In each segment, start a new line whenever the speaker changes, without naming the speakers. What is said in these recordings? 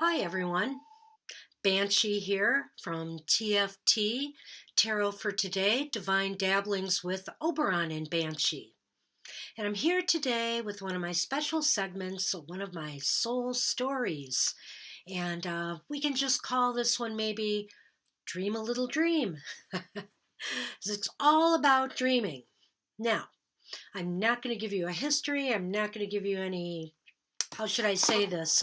Hi everyone, Banshee here from TFT, Tarot for Today, Divine Dabblings with Oberon and Banshee. And I'm here today with one of my special segments, one of my soul stories. And we can just call this one maybe Dream a Little Dream. It's all about dreaming. Now, I'm not going to give you a history. I'm not going to give you any, how should I say this,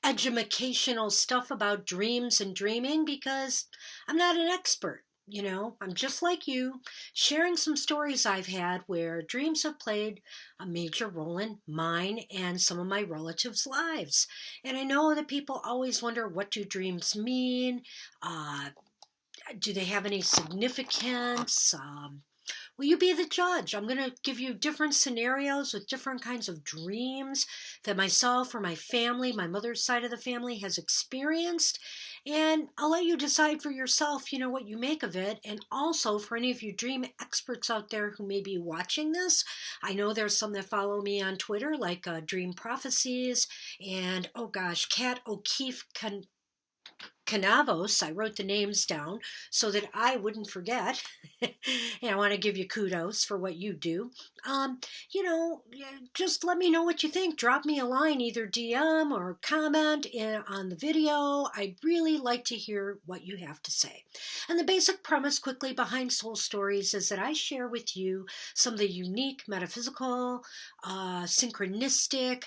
educational stuff about dreams and dreaming because I'm not an expert. I'm just like you, sharing some stories I've had where dreams have played a major role in mine and some of my relatives' lives. And I know that people always wonder, what do dreams mean? Uh, do they have any significance? Will you be the judge? I'm going to give you different scenarios with different kinds of dreams that myself or my family, my mother's side of the family, has experienced. And I'll let you decide for yourself, what you make of it. And also for any of you dream experts out there who may be watching this, I know there's some that follow me on Twitter, like Dream Prophecies and, oh gosh, Kat O'Keefe Canavos. I wrote the names down so that I wouldn't forget. And I want to give you kudos for what you do. Just let me know what you think. Drop me a line, either DM or comment on the video. I'd really like to hear what you have to say. And the basic premise quickly behind Soul Stories is that I share with you some of the unique metaphysical, synchronistic,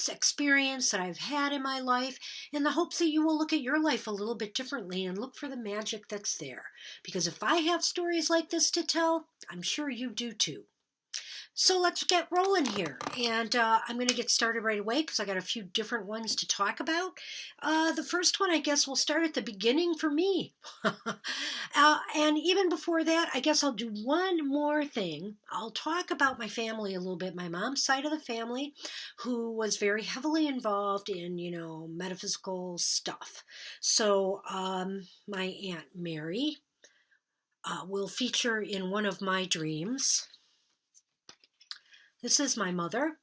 experience that I've had in my life in the hopes that you will look at your life a little bit differently and look for the magic that's there. Because if I have stories like this to tell, I'm sure you do too. So let's get rolling here. And I'm going to get started right away because I got a few different ones to talk about. The first one, I guess, will start at the beginning for me. And even before that, I guess I'll do one more thing. I'll talk about my family a little bit, my mom's side of the family, who was very heavily involved in, metaphysical stuff. So my Aunt Mary will feature in one of my dreams. This is my mother,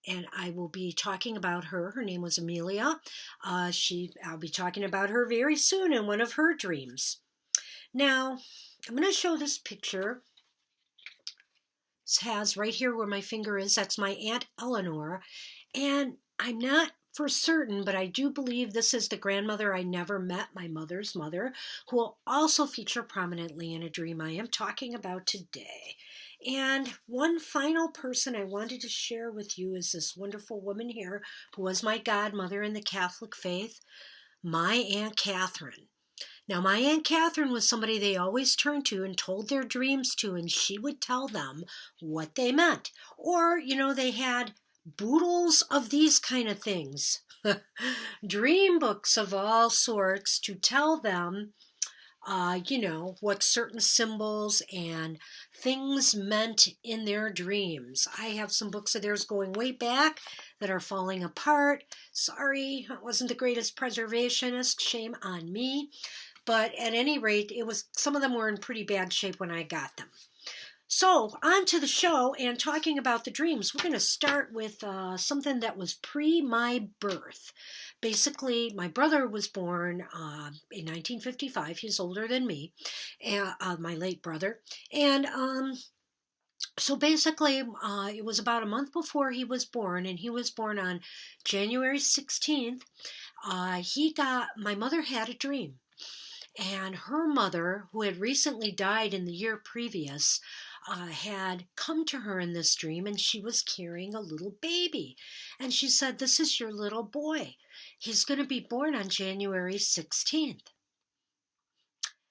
and I will be talking about her. Her name was Amelia. I'll be talking about her very soon in one of her dreams. Now, I'm going to show this picture. This has right here where my finger is, that's my Aunt Eleanor. And I'm not for certain, but I do believe this is the grandmother I never met, my mother's mother, who will also feature prominently in a dream I am talking about today. And one final person I wanted to share with you is this wonderful woman here who was my godmother in the Catholic faith, my Aunt Catherine. Now, my Aunt Catherine was somebody they always turned to and told their dreams to, and she would tell them what they meant. Or, they had boodles of these kind of things, dream books of all sorts to tell them what certain symbols and things meant in their dreams. I have some books of theirs going way back that are falling apart. Sorry, I wasn't the greatest preservationist. Shame on me. But at any rate, some of them were in pretty bad shape when I got them. So, on to the show and talking about the dreams. We're going to start with something that was pre my birth. Basically, my brother was born in 1955. He's older than me, my late brother. And so basically, it was about a month before he was born, and he was born on January 16th. My mother had a dream. And her mother, who had recently died in the year previous, had come to her in this dream, and she was carrying a little baby. And she said, "This is your little boy. He's going to be born on January 16th.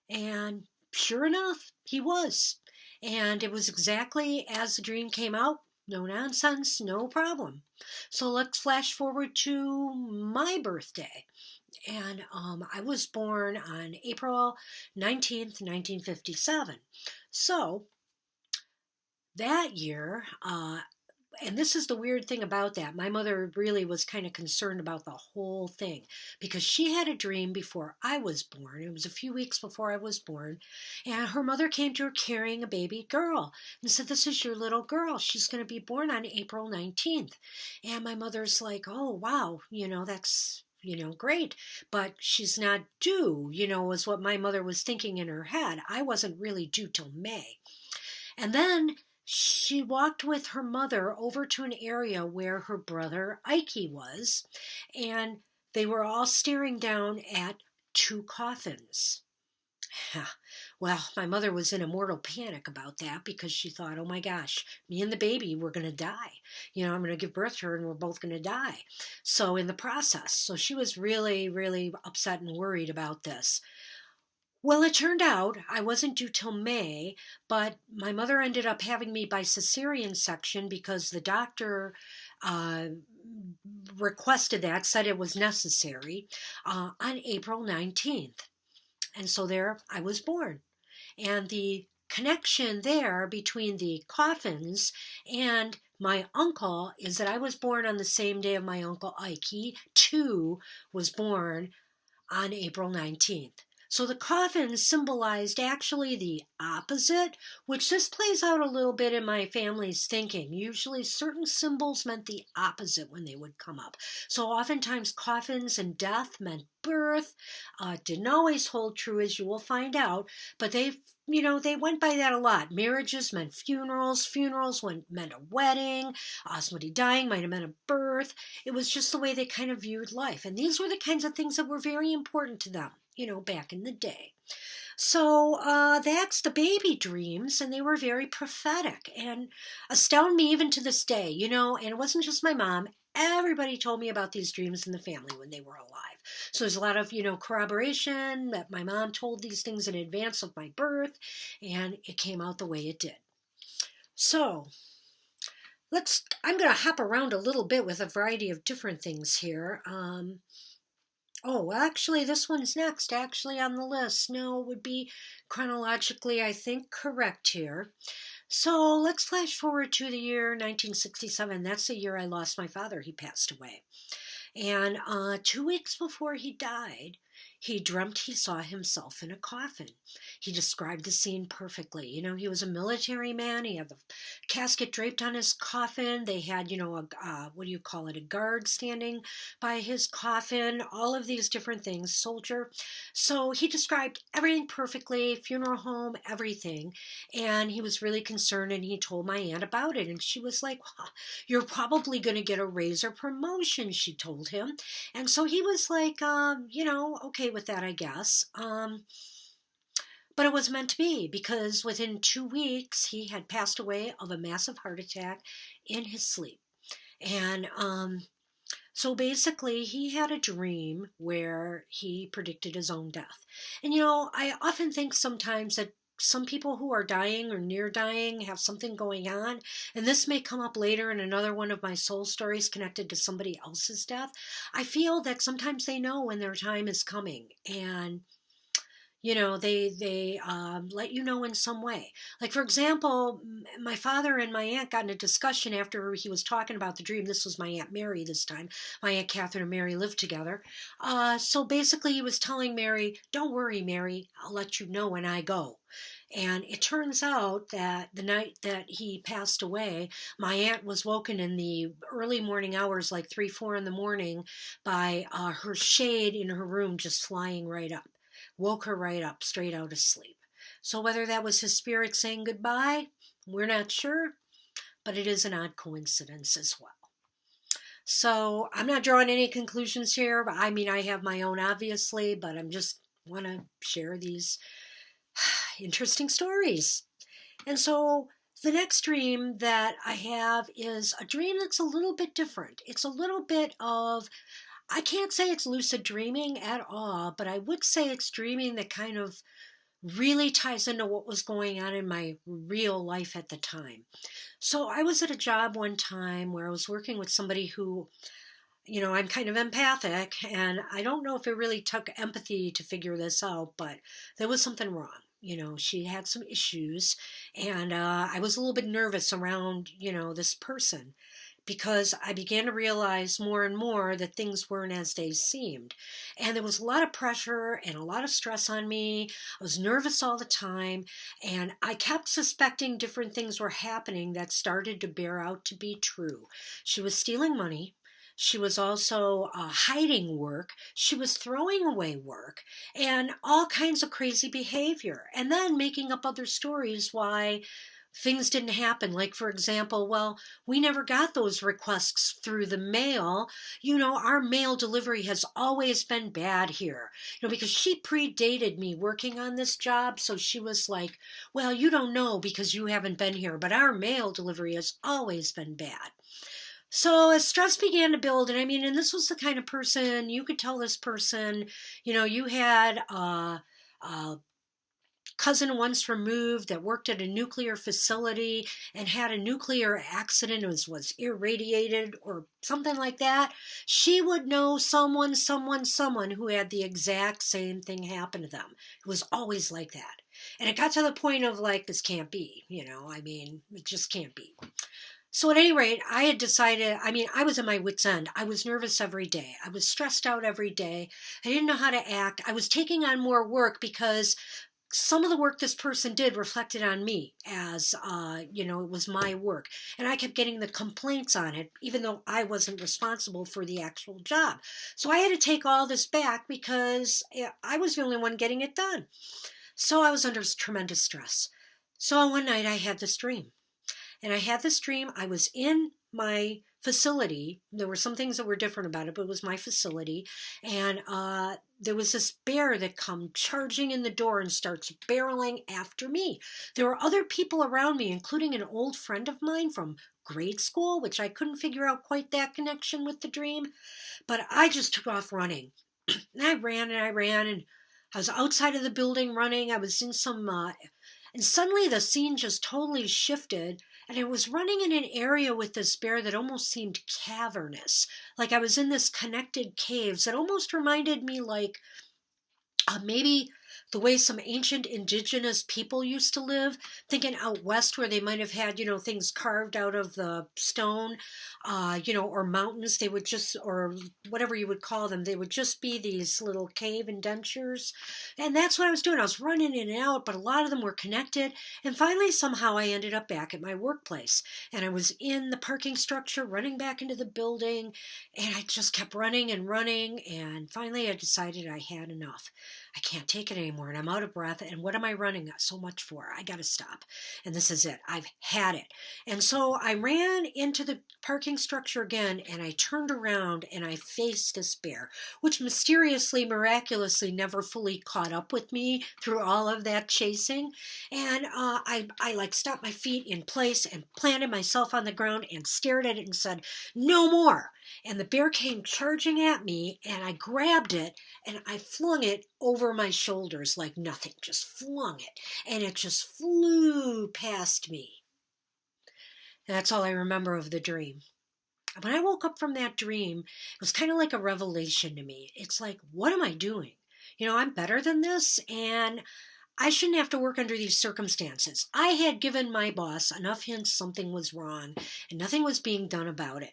And sure enough, he was. And it was exactly as the dream came out. No nonsense, no problem. So let's flash forward to my birthday. And I was born on April 19th, 1957. So that year, and this is the weird thing about that. My mother really was kind of concerned about the whole thing because she had a dream before I was born. It was a few weeks before I was born. And her mother came to her carrying a baby girl and said, "This is your little girl. She's going to be born on April 19th." And my mother's like, "Oh, wow, that's great, but she's not due, was what my mother was thinking in her head. I wasn't really due till May. And then she walked with her mother over to an area where her brother Ike was, and they were all staring down at two coffins. Well, my mother was in a mortal panic about that because she thought, oh my gosh, me and the baby, we're going to die. I'm going to give birth to her and we're both going to die. So, in the process, so she was really, really upset and worried about this. Well, it turned out I wasn't due till May, but my mother ended up having me by cesarean section because the doctor uh, requested that, said it was necessary, on April 19th. And so there I was born. And the connection there between the coffins and my uncle is that I was born on the same day of my uncle Ike. He too was born on April 19th. So the coffin symbolized actually the opposite, which this plays out a little bit in my family's thinking. Usually certain symbols meant the opposite when they would come up. So oftentimes coffins and death meant birth. Didn't always hold true, as you will find out, but they went by that a lot. Marriages meant funerals. Funerals meant a wedding. Somebody dying might have meant a birth. It was just the way they kind of viewed life. And these were the kinds of things that were very important to them, back in the day. So that's the baby dreams, and they were very prophetic and astound me even to this day, and it wasn't just my mom. Everybody told me about these dreams in the family when they were alive. So there's a lot of, corroboration that my mom told these things in advance of my birth, and it came out the way it did. So I'm going to hop around a little bit with a variety of different things here. Oh, actually, this one's next, actually, on the list. No, it would be chronologically, I think, correct here. So let's flash forward to the year 1967. That's the year I lost my father. He passed away. And 2 weeks before he died, he dreamt he saw himself in a coffin. He described the scene perfectly. He was a military man. He had the casket draped on his coffin. They had, a guard standing by his coffin, all of these different things, soldier. So he described everything perfectly, funeral home, everything. And he was really concerned, and he told my aunt about it. And she was like, well, you're probably going to get a raise or promotion, she told him. And so he was like, okay with that, I guess. But it was meant to be because within 2 weeks, he had passed away of a massive heart attack in his sleep. And so basically, he had a dream where he predicted his own death. And, I often think sometimes that some people who are dying or near dying have something going on, and this may come up later in another one of my soul stories connected to somebody else's death. I feel that sometimes they know when their time is coming, and they let you know in some way. Like, for example, my father and my aunt got in a discussion after he was talking about the dream. This was my Aunt Mary this time. My Aunt Catherine and Mary lived together. So basically he was telling Mary, don't worry, Mary, I'll let you know when I go. And it turns out that the night that he passed away, my aunt was woken in the early morning hours, like 3, 4 in the morning, by her shade in her room just flying right up. Woke her right up, straight out of sleep. So whether that was his spirit saying goodbye, we're not sure, but it is an odd coincidence as well. So I'm not drawing any conclusions here. I mean, I have my own, obviously, but I'm just want to share these interesting stories. And so the next dream that I have is a dream that's a little bit different. It's a little bit of, I can't say it's lucid dreaming at all, but I would say it's dreaming that kind of really ties into what was going on in my real life at the time. So I was at a job one time where I was working with somebody who, I'm kind of empathic, and I don't know if it really took empathy to figure this out, but there was something wrong. She had some issues, and I was a little bit nervous around, this person, because I began to realize more and more that things weren't as they seemed. And there was a lot of pressure and a lot of stress on me. I was nervous all the time, and I kept suspecting different things were happening that started to bear out to be true. She was stealing money. She was also hiding work. She was throwing away work and all kinds of crazy behavior. And then making up other stories why things didn't happen. Like, for example, well, we never got those requests through the mail. Our mail delivery has always been bad here. Because she predated me working on this job. So she was like, well, you don't know because you haven't been here, but our mail delivery has always been bad. So as stress began to build, and this was the kind of person, you could tell this person, you had a cousin once removed that worked at a nuclear facility and had a nuclear accident and was irradiated or something like that. She would know someone who had the exact same thing happen to them. It was always like that. And it got to the point of like, this can't be, it just can't be. So at any rate, I had decided, I was at my wit's end. I was nervous every day. I was stressed out every day. I didn't know how to act. I was taking on more work because some of the work this person did reflected on me as, it was my work. And I kept getting the complaints on it, even though I wasn't responsible for the actual job. So I had to take all this back because I was the only one getting it done. So I was under tremendous stress. So one night I had this dream. And I had this dream. I was in my facility. There were some things that were different about it, but it was my facility. And there was this bear that come charging in the door and starts barreling after me. There were other people around me, including an old friend of mine from grade school, which I couldn't figure out quite that connection with the dream. But I just took off running. And I ran, and I was outside of the building running. I was in some... and suddenly the scene just totally shifted. And I was running in an area with this bear that almost seemed cavernous. Like I was in this connected caves that almost reminded me like maybe the way some ancient indigenous people used to live, thinking out west where they might have had, things carved out of the stone, or mountains. They would just, or whatever you would call them, they would just be these little cave indentures. And that's what I was doing. I was running in and out, but a lot of them were connected. And finally, somehow I ended up back at my workplace. And I was in the parking structure, running back into the building. And I just kept running and running. And finally, I decided I had enough. I can't take it anymore, and I'm out of breath, and what am I running so much for? I got to stop, and this is it. I've had it. And so I ran into the parking structure again, and I turned around, and I faced this bear, which mysteriously, miraculously never fully caught up with me through all of that chasing. And I stopped my feet in place and planted myself on the ground and stared at it and said, no more. And the bear came charging at me, and I grabbed it, and I flung it over my shoulders like nothing, just flung it, and it just flew past me. And that's all I remember of the dream. When I woke up from that dream, it was kind of like a revelation to me. It's like, what am I doing? I'm better than this, and I shouldn't have to work under these circumstances. I had given my boss enough hints something was wrong, and nothing was being done about it.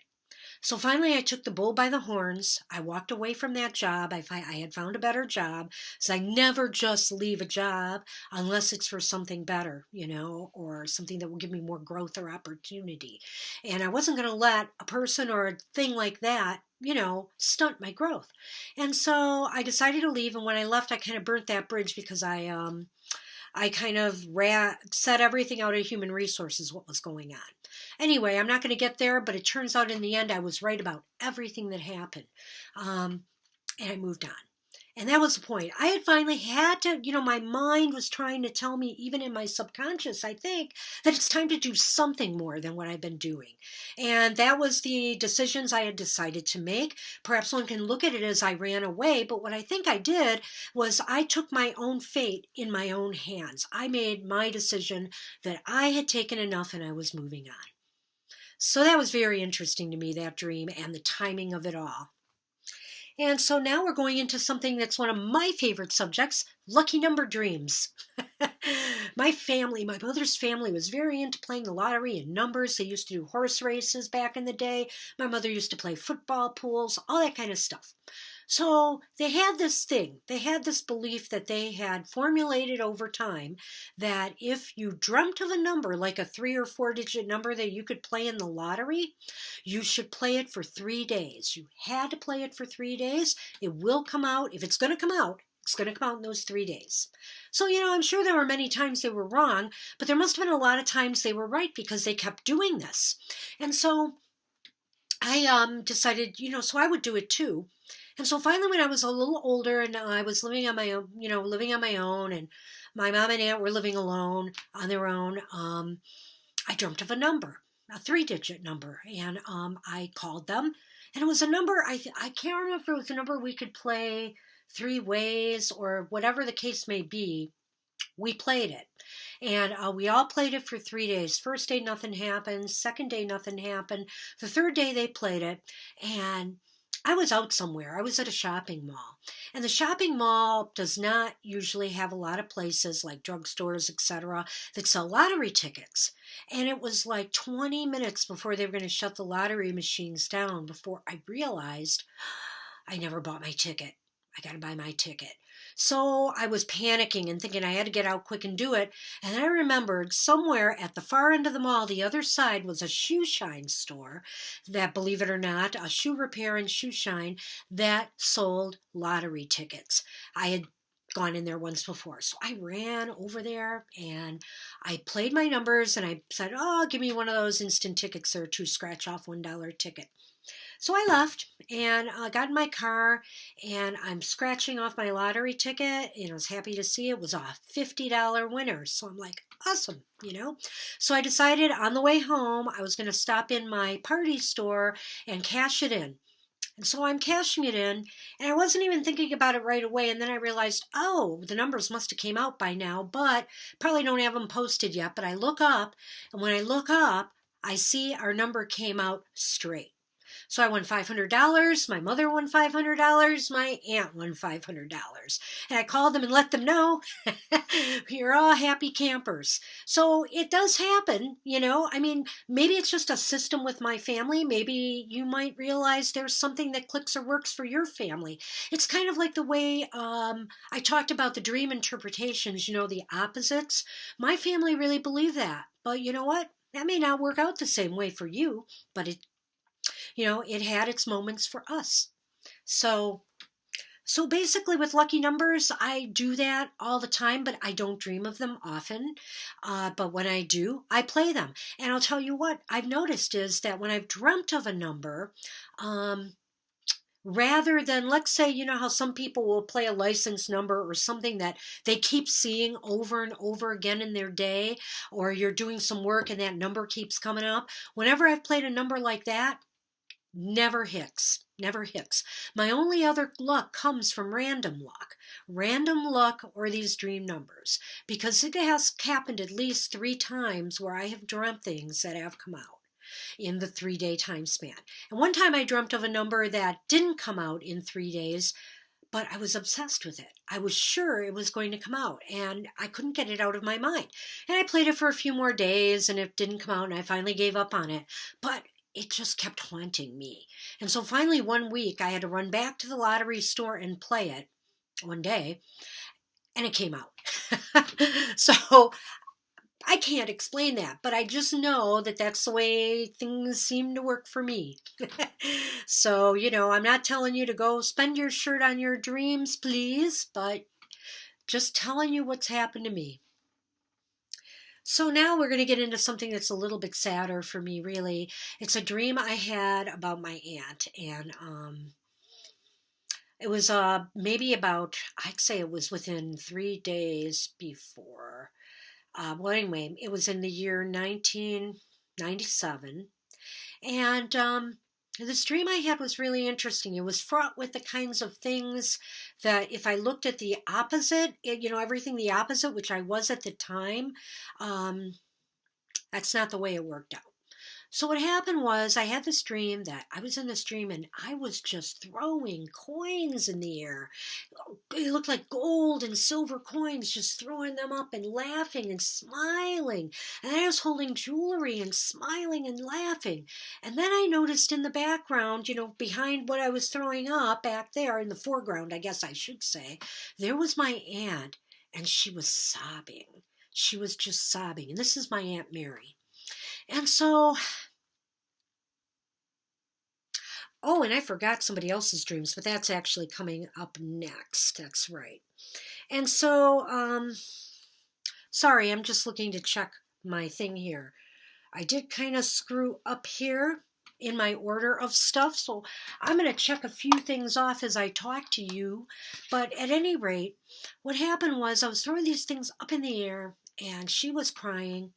So finally, I took the bull by the horns. I walked away from that job. I had found a better job. So I never just leave a job unless it's for something better, or something that will give me more growth or opportunity. And I wasn't going to let a person or a thing like that, stunt my growth. And so I decided to leave. And when I left, I kind of burnt that bridge because I kind of set everything out of human resources, what was going on. Anyway, I'm not going to get there, but it turns out in the end I was right about everything that happened. And I moved on. And that was the point. I had finally had to, my mind was trying to tell me, even in my subconscious, I think, that it's time to do something more than what I've been doing. And that was the decisions I had decided to make. Perhaps one can look at it as I ran away, but what I think I did was I took my own fate in my own hands. I made my decision that I had taken enough and I was moving on. So that was very interesting to me, that dream and the timing of it all. And so now we're going into something that's one of my favorite subjects, lucky number dreams. My mother's family was very into playing the lottery and numbers. They used to do horse races back in the day. My mother used to play football, pools, all that kind of stuff. So they had this thing, they had this belief that they had formulated over time that if you dreamt of a number, like a 3 or 4 digit number that you could play in the lottery, you should play it for 3 days. You had to play it for 3 days. It will come out. If it's going to come out, it's going to come out in those 3 days. So, I'm sure there were many times they were wrong, but there must have been a lot of times they were right because they kept doing this. And so I decided, so I would do it too. And so finally, when I was a little older and I was living on my own, and my mom and aunt were living alone on their own, I dreamt of a number, a 3-digit number, and I called them, and it was a number, I can't remember if it was a number we could play 3 ways or whatever the case may be. We played it, and we all played it for 3 days. First day, nothing happened. Second day, nothing happened. The third day, they played it, and I was out somewhere. I was at a shopping mall. And the shopping mall does not usually have a lot of places like drugstores, etc., that sell lottery tickets. And it was like 20 minutes before they were going to shut the lottery machines down before I realized I never bought my ticket. I got to buy my ticket. So I was panicking and thinking I had to get out quick and do it. And I remembered somewhere at the far end of the mall, the other side was a shoe shine store that, believe it or not, a shoe repair and shoe shine that sold lottery tickets. I had gone in there once before. So I ran over there and I played my numbers and I said, oh, give me one of those instant tickets or 2 scratch off $1 ticket. So I left and got in my car and I'm scratching off my lottery ticket and I was happy to see it was a $50 winner. So I'm like, awesome, So I decided on the way home I was going to stop in my party store and cash it in. And so I'm cashing it in, and I wasn't even thinking about it right away. And then I realized, oh, the numbers must have came out by now, but probably don't have them posted yet. But I look up, and when I look up, I see our number came out straight. So I won $500. My mother won $500. My aunt won $500. And I called them and let them know you're all happy campers. So it does happen, maybe it's just a system with my family. Maybe you might realize there's something that clicks or works for your family. It's kind of like the way I talked about the dream interpretations, the opposites. My family really believe that. But you know what? That may not work out the same way for you, but it had its moments for us. So basically with lucky numbers, I do that all the time, but I don't dream of them often. But when I do, I play them. And I'll tell you what I've noticed is that when I've dreamt of a number, rather than, let's say, how some people will play a license number or something that they keep seeing over and over again in their day, or you're doing some work and that number keeps coming up. Whenever I've played a number like that, never hits. My only other luck comes from random luck or these dream numbers, because it has happened at least 3 times where I have dreamt things that have come out in the 3-day time span. And one time I dreamt of a number that didn't come out in 3 days, but I was obsessed with it. I was sure it was going to come out, and I couldn't get it out of my mind. And I played it for a few more days, and it didn't come out, and I finally gave up on it. But it just kept haunting me. And so finally one week I had to run back to the lottery store and play it one day, and it came out. So I can't explain that, but I just know that that's the way things seem to work for me. So, I'm not telling you to go spend your shirt on your dreams, please, but just telling you what's happened to me. So now we're going to get into something that's a little bit sadder for me, really. It's a dream I had about my aunt, and it was maybe about, I'd say it was within 3 days before. Well, anyway, it was in the year 1997, and this dream I had was really interesting. It was fraught with the kinds of things that if I looked at the opposite, everything the opposite, which I was at the time, that's not the way it worked out. So what happened was I had this dream that I was in this dream and I was just throwing coins in the air. It looked like gold and silver coins, just throwing them up and laughing and smiling. And I was holding jewelry and smiling and laughing. And then I noticed in the background, behind what I was throwing up back there in the foreground, I guess I should say, there was my aunt and she was sobbing. She was just sobbing. And this is my Aunt Mary. And so, oh, and I forgot somebody else's dreams, but that's actually coming up next. That's right. And so, sorry, I'm just looking to check my thing here. I did kind of screw up here in my order of stuff, so I'm going to check a few things off as I talk to you. But at any rate, what happened was I was throwing these things up in the air, and she was crying.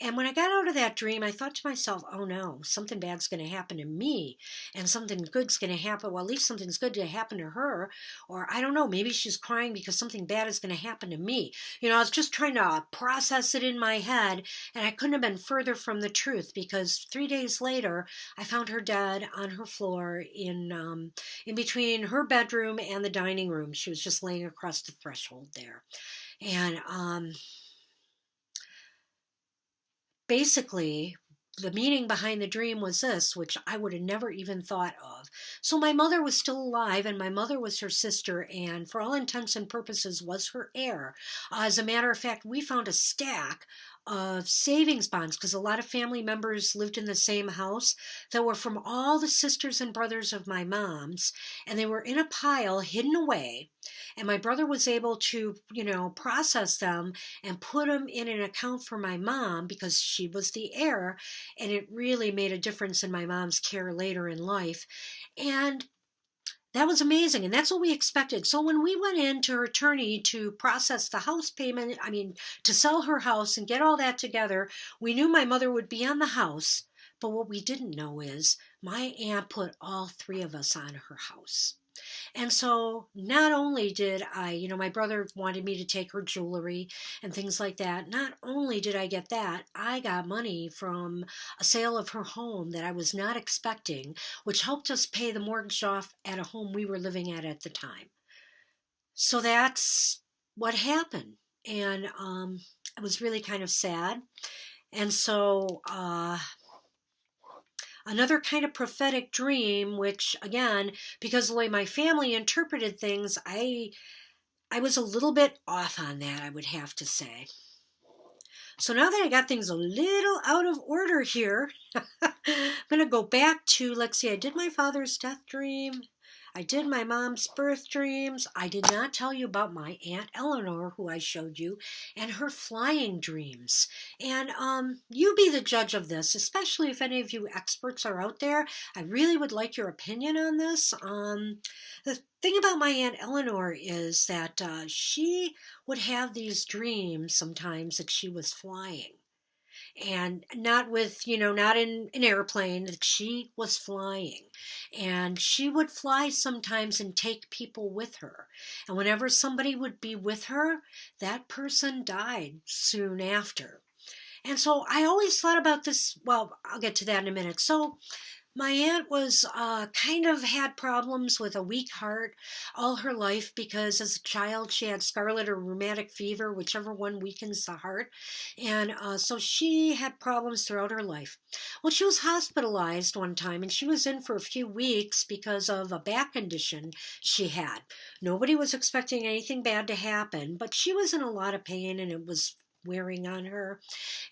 And when I got out of that dream, I thought to myself, oh no, something bad's going to happen to me, and something good's going to happen. Well, at least something's good to happen to her. Or I don't know, maybe she's crying because something bad is going to happen to me. I was just trying to process it in my head, and I couldn't have been further from the truth, because 3 days later, I found her dead on her floor in between her bedroom and the dining room. She was just laying across the threshold there. And basically, the meaning behind the dream was this, which I would have never even thought of. So my mother was still alive, and my mother was her sister, and for all intents and purposes was her heir. As a matter of fact, we found a stack of savings bonds, because a lot of family members lived in the same house, that were from all the sisters and brothers of my mom's, and they were in a pile hidden away. And my brother was able to, process them and put them in an account for my mom, because she was the heir, and it really made a difference in my mom's care later in life. And that was amazing, and that's what we expected. So when we went into her attorney to process the house payment, to sell her house and get all that together, we knew my mother would be on the house. But what we didn't know is my aunt put all three of us on her house. And so not only did my brother wanted me to take her jewelry and things like that. Not only did I get that, I got money from a sale of her home that I was not expecting, which helped us pay the mortgage off at a home we were living at the time. So that's what happened. And it was really kind of sad. And so, another kind of prophetic dream, which again, because of the way my family interpreted things, I was a little bit off on that, I would have to say. So now that I got things a little out of order here, I'm going to go back to, let's see, I did my father's death dream. I did my mom's birth dreams. I did not tell you about my Aunt Eleanor, who I showed you, and her flying dreams. And you be the judge of this, especially if any of you experts are out there. I really would like your opinion on this. The thing about my Aunt Eleanor is that she would have these dreams sometimes that she was flying. And not with, not in an airplane, that she was flying. And she would fly sometimes and take people with her. And whenever somebody would be with her, that person died soon after. And so I always thought about this. Well, I'll get to that in a minute. So my aunt was kind of had problems with a weak heart all her life, because as a child she had scarlet or rheumatic fever, whichever one weakens the heart. And so she had problems throughout her life. Well, she was hospitalized one time, and she was in for a few weeks because of a back condition she had. Nobody was expecting anything bad to happen, but she was in a lot of pain, and it was wearing on her.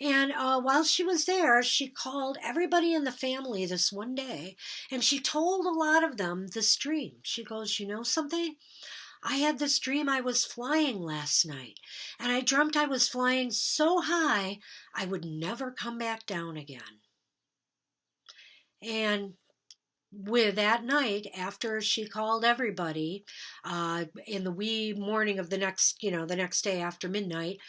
And while she was there, she called everybody in the family this one day, and she told a lot of them this dream. She goes, you know something? I had this dream I was flying last night, and I dreamt I was flying so high I would never come back down again. And with that night, after she called everybody, in the wee morning of the next day after midnight,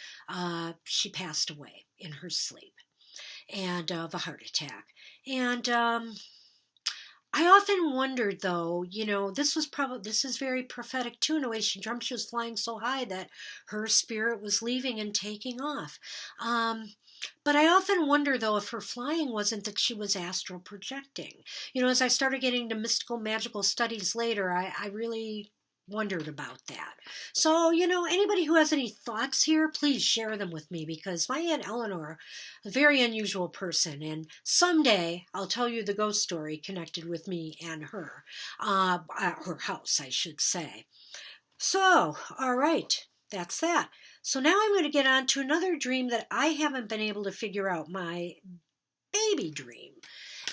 she passed away in her sleep, and of a heart attack. And I often wondered, though, this is very prophetic too, in a way. She dreamt she was flying so high that her spirit was leaving and taking off. But I often wonder, though, if her flying wasn't that she was astral projecting. As I started getting to mystical, magical studies later, I really wondered about that. So, anybody who has any thoughts here, please share them with me because my Aunt Eleanor, a very unusual person, and someday I'll tell you the ghost story connected with me and her, her house, I should say. So, all right, that's that. So now I'm going to get on to another dream that I haven't been able to figure out, my baby dream.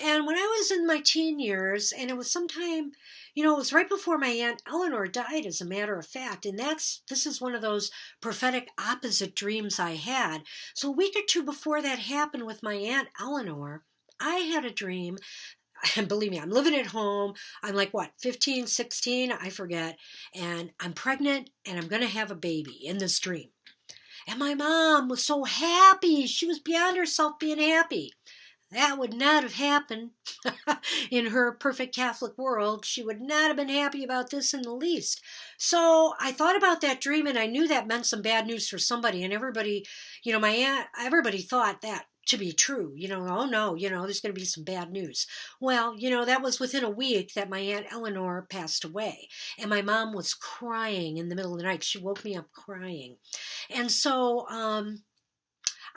And when I was in my teen years, and it was sometime, it was right before my Aunt Eleanor died, as a matter of fact. And this is one of those prophetic opposite dreams I had. So a week or two before that happened with my Aunt Eleanor, I had a dream. And believe me, I'm living at home. I'm like, what, 15, 16? I forget. And I'm pregnant and I'm going to have a baby in this dream. And my mom was so happy. She was beyond herself being happy. That would not have happened in her perfect Catholic world. She would not have been happy about this in the least. So I thought about that dream and I knew that meant some bad news for somebody. And everybody, my aunt, everybody thought that to be true. Oh no, there's going to be some bad news. Well, that was within a week that my Aunt Eleanor passed away. And my mom was crying in the middle of the night. She woke me up crying. And so,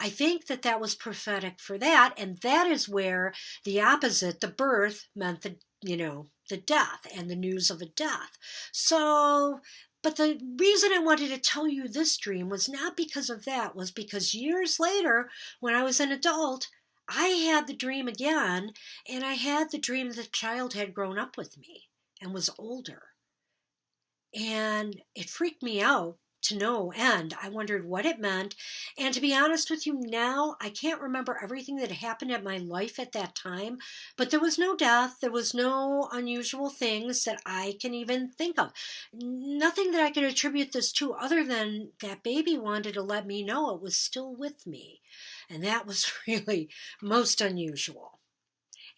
I think that was prophetic for that, and that is where the opposite, the birth, meant the death and the news of a death. So, but the reason I wanted to tell you this dream was not because of that, was because years later, when I was an adult, I had the dream again, and I had the dream that the child had grown up with me and was older. And it freaked me out to no end. I wondered what it meant. And to be honest with you now, I can't remember everything that happened in my life at that time, but there was no death. There was no unusual things that I can even think of. Nothing that I could attribute this to other than that baby wanted to let me know it was still with me. And that was really most unusual.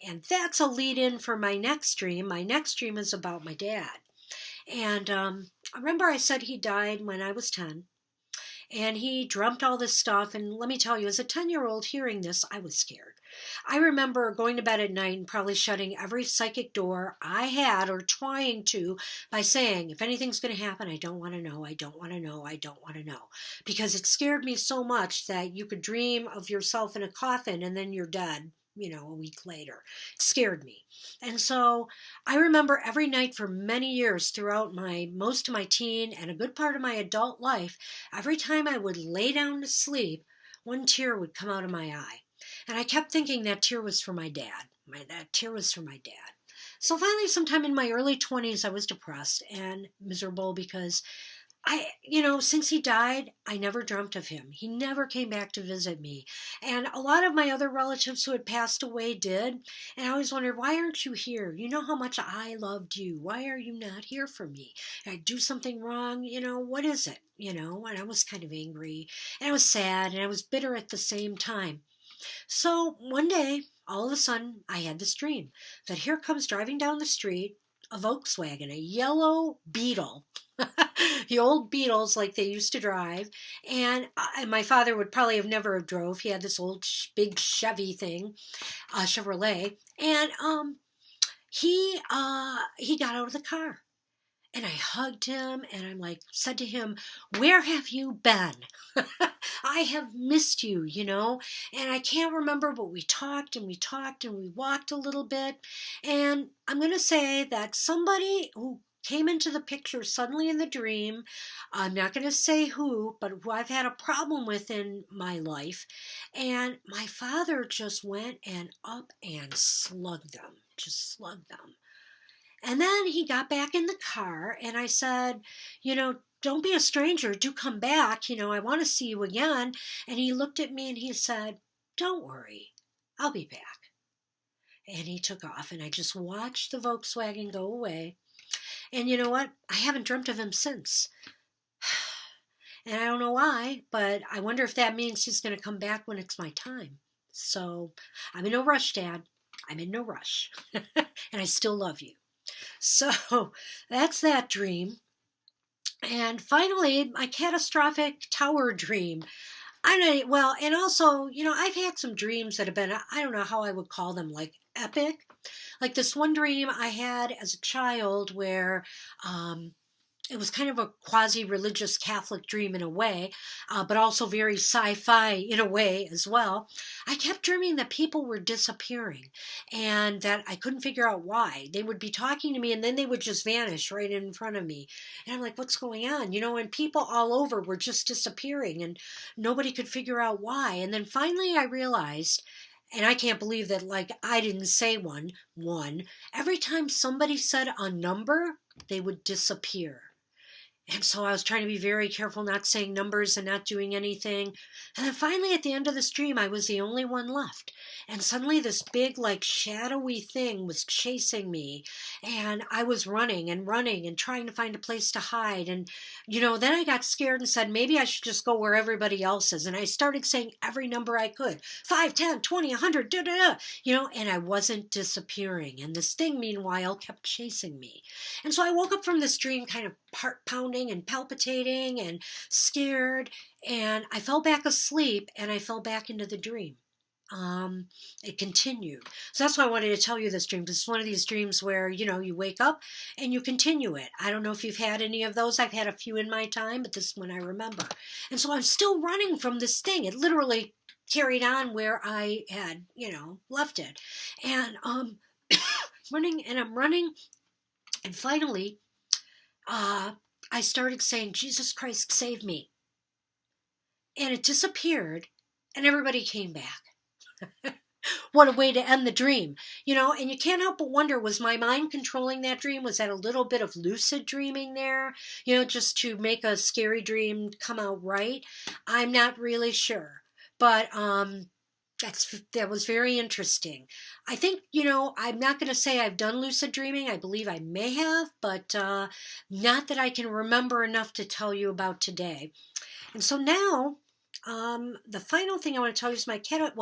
And that's a lead in for my next dream. My next dream is about my dad. And I remember I said he died when I was 10. And he dreamt all this stuff. And let me tell you, as a 10-year-old hearing this, I was scared. I remember going to bed at night and probably shutting every psychic door I had or trying to by saying, if anything's going to happen, I don't want to know, I don't want to know, I don't want to know. Because it scared me so much that you could dream of yourself in a coffin and then you're dead. A week later. It scared me. And so I remember every night for many years throughout most of my teen and a good part of my adult life, every time I would lay down to sleep, one tear would come out of my eye. And I kept thinking that tear was for my dad. That tear was for my dad. So finally, sometime in my early 20s, I was depressed and miserable because since he died, I never dreamt of him. He never came back to visit me. And a lot of my other relatives who had passed away did. And I always wondered, why aren't you here? You know how much I loved you. Why are you not here for me? Did I do something wrong? What is it? And I was kind of angry. And I was sad. And I was bitter at the same time. So one day, all of a sudden, I had this dream that here comes driving down the street a Volkswagen, a yellow Beetle. The old Beetles like they used to drive. And my father would probably have never drove. He had this old big Chevy thing, Chevrolet. And he got out of the car. And I hugged him and said to him, where have you been? I have missed you, and I can't remember, but we talked and we talked and we walked a little bit. And I'm going to say that somebody who came into the picture suddenly in the dream, I'm not going to say who, but who I've had a problem with in my life. And my father just went and up and slugged them, just slugged them. And then he got back in the car and I said, don't be a stranger. Do come back. I want to see you again. And he looked at me and he said, don't worry. I'll be back. And he took off and I just watched the Volkswagen go away. And you know what? I haven't dreamt of him since. And I don't know why, but I wonder if that means he's going to come back when it's my time. So I'm in no rush, Dad. I'm in no rush. And I still love you. So that's that dream. And finally, my catastrophic tower dream. I know. Well, and also, I've had some dreams that have been, I don't know how I would call them, like epic. Like this one dream I had as a child where um, it was kind of a quasi-religious Catholic dream in a way, but also very sci-fi in a way as well. I kept dreaming that people were disappearing and that I couldn't figure out why. They would be talking to me and then they would just vanish right in front of me. And I'm like, what's going on? And people all over were just disappearing and nobody could figure out why. And then finally I realized, and I can't believe that like I didn't say one, every time somebody said a number, they would disappear. And so I was trying to be very careful, not saying numbers and not doing anything. And then finally, at the end of the stream, I was the only one left. And suddenly, this big, like, shadowy thing was chasing me. And I was running and trying to find a place to hide. And, then I got scared and said, maybe I should just go where everybody else is. And I started saying every number I could 5, 10, 20, 100, da da da, and I wasn't disappearing. And this thing, meanwhile, kept chasing me. And so I woke up from this dream kind of heart pounding and palpitating and scared. And I fell back asleep and I fell back into the dream. It continued. So that's why I wanted to tell you this dream. This is one of these dreams where, you wake up and you continue it. I don't know if you've had any of those. I've had a few in my time, but this one I remember. And so I'm still running from this thing. It literally carried on where I had, left it. And running and I'm running. And finally, I started saying, Jesus Christ, save me. And it disappeared and everybody came back. What a way to end the dream, and you can't help but wonder, was my mind controlling that dream? Was that a little bit of lucid dreaming there, just to make a scary dream come out right? I'm not really sure, but that was very interesting. I think, I'm not going to say I've done lucid dreaming. I believe I may have, but not that I can remember enough to tell you about today. And so now, the final thing I want to tell you is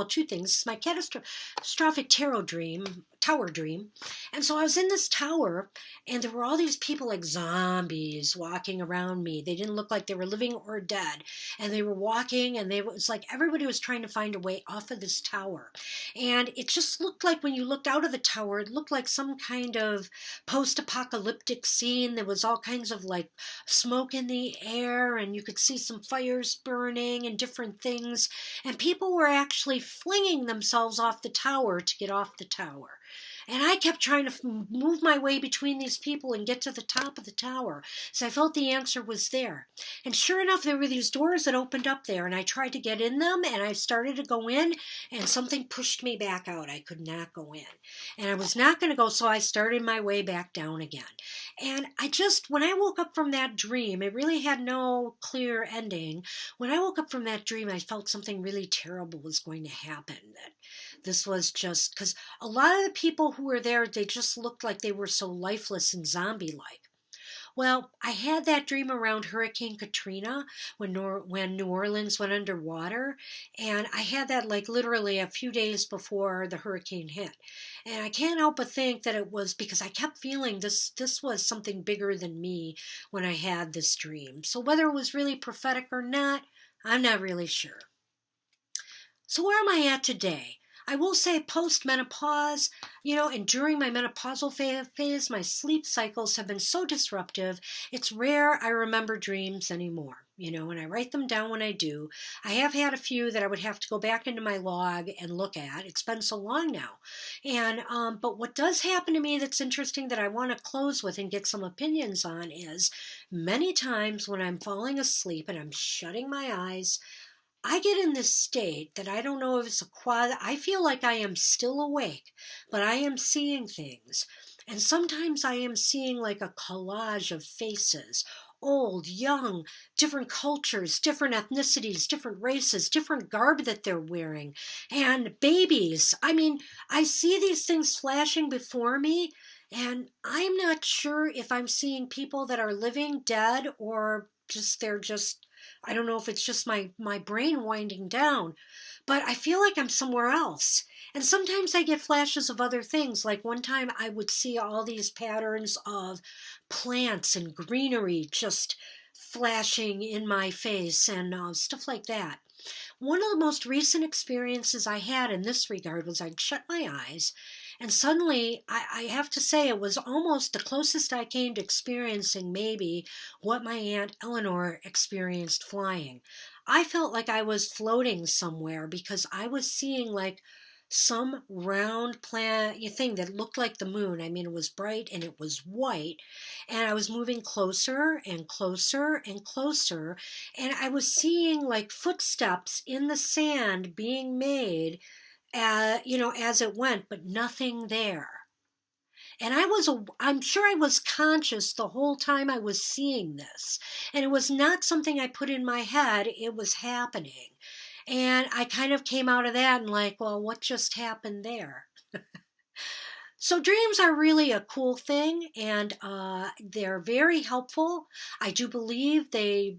two things. My catastrophic tower dream. And so I was in this tower and there were all these people like zombies walking around me. They didn't look like they were living or dead. And they were walking and it was like everybody was trying to find a way off of this tower. And it just looked like when you looked out of the tower, it looked like some kind of post-apocalyptic scene. There was all kinds of like smoke in the air and you could see some fires burning and different things. And people were actually flinging themselves off the tower to get off the tower. And I kept trying to move my way between these people and get to the top of the tower. So I felt the answer was there. And sure enough, there were these doors that opened up there. And I tried to get in them and I started to go in and something pushed me back out. I could not go in. And I was not going to go, so I started my way back down again. And when I woke up from that dream, it really had no clear ending. When I woke up from that dream, I felt something really terrible was going to happen. That this was just because a lot of the people who were there, they just looked like they were so lifeless and zombie-like. Well, I had that dream around Hurricane Katrina when New Orleans went underwater, and I had that like literally a few days before the hurricane hit. And I can't help but think that it was because I kept feeling this was something bigger than me when I had this dream. So whether it was really prophetic or not, I'm not really sure. So where am I at today? I will say post-menopause, and during my menopausal phase, my sleep cycles have been so disruptive, it's rare I remember dreams anymore, and I write them down when I do. I have had a few that I would have to go back into my log and look at. It's been so long now. And but what does happen to me that's interesting that I want to close with and get some opinions on is many times when I'm falling asleep and I'm shutting my eyes, I get in this state that I don't know if it's I feel like I am still awake, but I am seeing things. And sometimes I am seeing like a collage of faces, old, young, different cultures, different ethnicities, different races, different garb that they're wearing, and babies. I mean, I see these things flashing before me, and I'm not sure if I'm seeing people that are living, dead, or they're just I don't know if it's just my brain winding down, but I feel like I'm somewhere else. And sometimes I get flashes of other things. Like one time I would see all these patterns of plants and greenery just flashing in my face and stuff like that. one of the most recent experiences I had in this regard was I'd shut my eyes, and suddenly I have to say it was almost the closest I came to experiencing maybe what my Aunt Eleanor experienced flying. I felt like I was floating somewhere because I was seeing like some round planet thing that looked like the moon. I mean, it was bright and it was white, and I was moving closer and closer and closer, and I was seeing like footsteps in the sand being made, as it went, but nothing there. And I'm sure I was conscious the whole time I was seeing this. And it was not something I put in my head, it was happening. And I kind of came out of that and like, well, what just happened there? So dreams are really a cool thing, and they're very helpful. I do believe the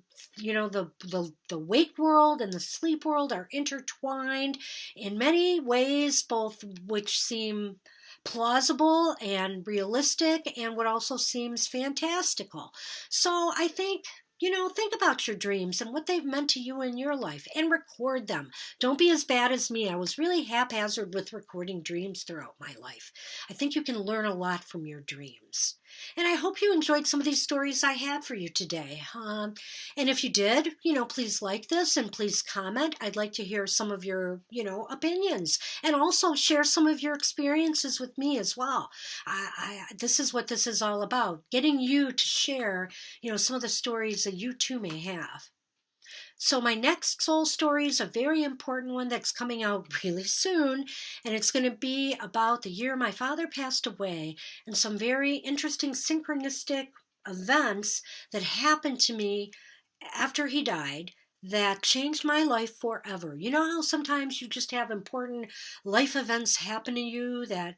wake world and the sleep world are intertwined in many ways, both which seem plausible and realistic, and what also seems fantastical. So I think. Think about your dreams and what they've meant to you in your life and record them. Don't be as bad as me. I was really haphazard with recording dreams throughout my life. I think you can learn a lot from your dreams. And I hope you enjoyed some of these stories I had for you today. And if you did, please like this and please comment. I'd like to hear some of your, opinions, and also share some of your experiences with me as well. This is what this is all about, getting you to share, some of the stories that you too may have. So my next soul story is a very important one that's coming out really soon, and it's going to be about the year my father passed away and some very interesting synchronistic events that happened to me after he died that changed my life forever. You know how sometimes you just have important life events happen to you that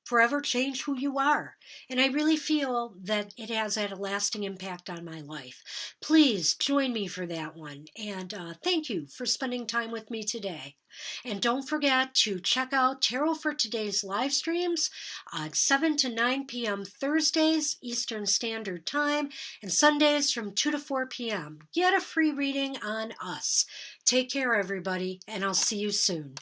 forever change who you are. And I really feel that it has had a lasting impact on my life. Please join me for that one. And thank you for spending time with me today. And don't forget to check out Tarot for Today's live streams at 7 to 9 p.m. Thursdays, Eastern Standard Time, and Sundays from 2 to 4 p.m. Get a free reading on us. Take care, everybody, and I'll see you soon.